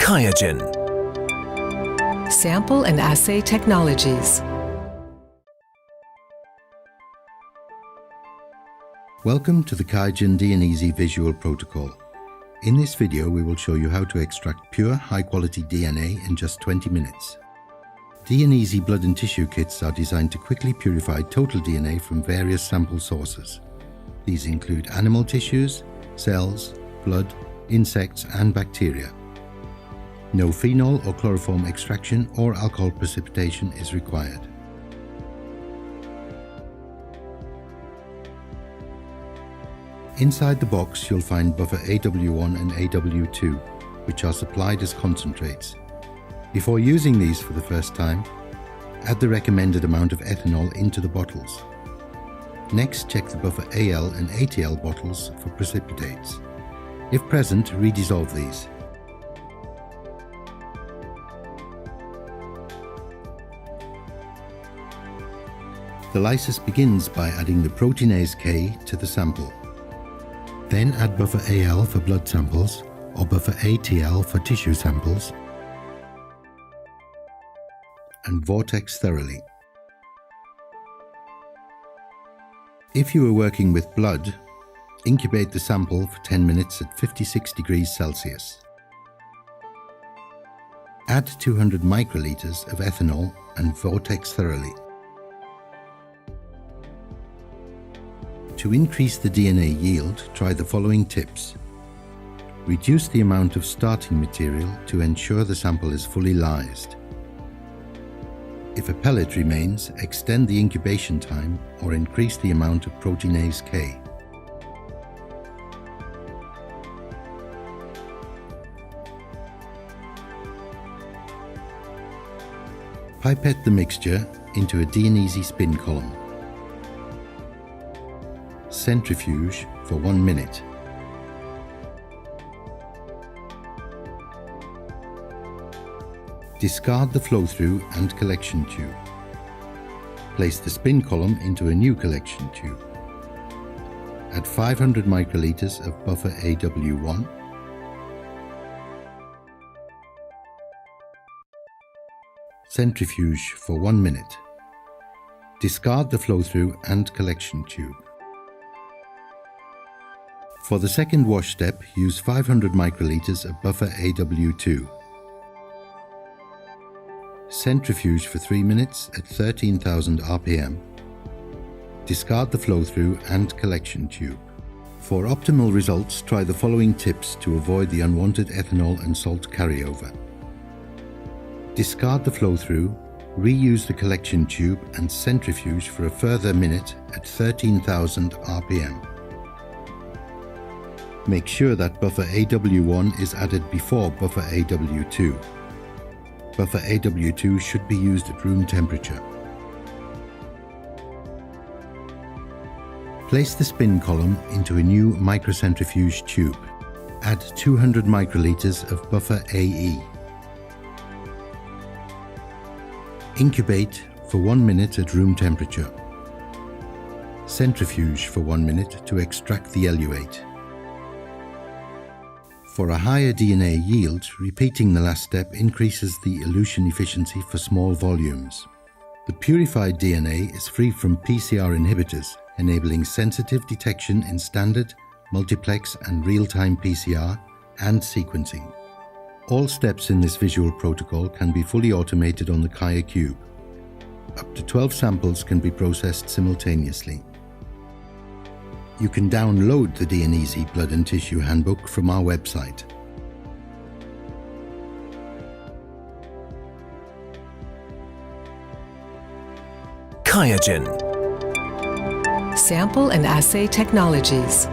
QIAGEN. Sample and Assay Technologies. Welcome to the QIAGEN DNeasy visual protocol. In this video we will show you how to extract pure high-quality DNA in just 20 minutes. DNeasy blood and tissue kits are designed to quickly purify total DNA from various sample sources. These include animal tissues, cells, blood, insects and bacteria. No phenol or chloroform extraction or alcohol precipitation is required. Inside the box you'll find buffer AW1 and AW2, which are supplied as concentrates. Before using these for the first time, add the recommended amount of ethanol into the bottles. Next, check the buffer AL and ATL bottles for precipitates. If present, redissolve these. The lysis begins by adding the proteinase K to the sample. Then add buffer AL for blood samples or buffer ATL for tissue samples and vortex thoroughly. If you are working with blood, incubate the sample for 10 minutes at 56 degrees Celsius. Add 200 microliters of ethanol and vortex thoroughly. To increase the DNA yield, try the following tips. Reduce the amount of starting material to ensure the sample is fully lysed. If a pellet remains, extend the incubation time or increase the amount of proteinase K. Pipette the mixture into a DNeasy spin column. Centrifuge for 1 minute. Discard the flow-through and collection tube. Place the spin column into a new collection tube. Add 500 microliters of buffer AW1. Centrifuge for 1 minute. Discard the flow-through and collection tube. For the second wash step, use 500 microliters of buffer AW2. Centrifuge for 3 minutes at 13,000 RPM. Discard the flow-through and collection tube. For optimal results, try the following tips to avoid the unwanted ethanol and salt carryover. Discard the flow-through, reuse the collection tube and centrifuge for a further minute at 13,000 RPM. Make sure that buffer AW1 is added before buffer AW2. Buffer AW2 should be used at room temperature. Place the spin column into a new microcentrifuge tube. Add 200 microliters of buffer AE. Incubate for 1 minute at room temperature. Centrifuge for 1 minute to extract the eluate. For a higher DNA yield, repeating the last step increases the elution efficiency for small volumes. The purified DNA is free from PCR inhibitors, enabling sensitive detection in standard, multiplex and real-time PCR and sequencing. All steps in this visual protocol can be fully automated on the QIAcube. Up to 12 samples can be processed simultaneously. You can download the DNeasy Blood and Tissue Handbook from our website. QIAGEN. Sample and Assay Technologies.